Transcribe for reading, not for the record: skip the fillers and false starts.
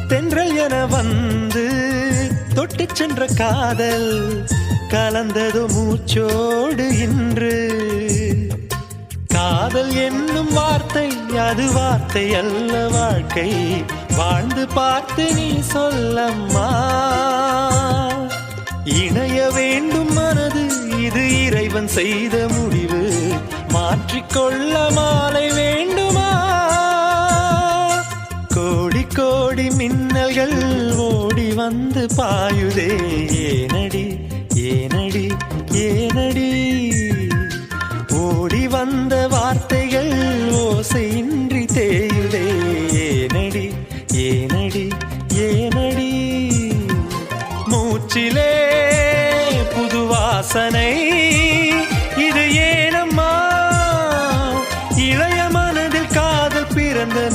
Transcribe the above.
தென்றல் என வந்து தொட்டு சென்ற காதல் கலந்ததோ மூச்சோடு இன்று. காதல் என்னும் வார்த்தை அது வார்த்தை அல்ல வாழ்க்கை. வாழ்ந்து பார்த்து நீ சொல்லம்மா. இணைய வேண்டும் மனது இது இறைவன் செய்த முடிவு. மாற்றிக்கொள்ள மாலை வேண்டுமா? கோடி கோடி மின்னல்கள் ஓடி வந்து பாயுதே. ஏனடி ஏனடி ஏனடி? ஓடி வந்த வார்த்தைகள் ஓசையின்றி தேயுதே. ஏனடி ஏனடி ஏனடி? மூச்சிலே புது வாசனை இது ஏனம்மா? இளைய மனதில் காதல் பிறந்த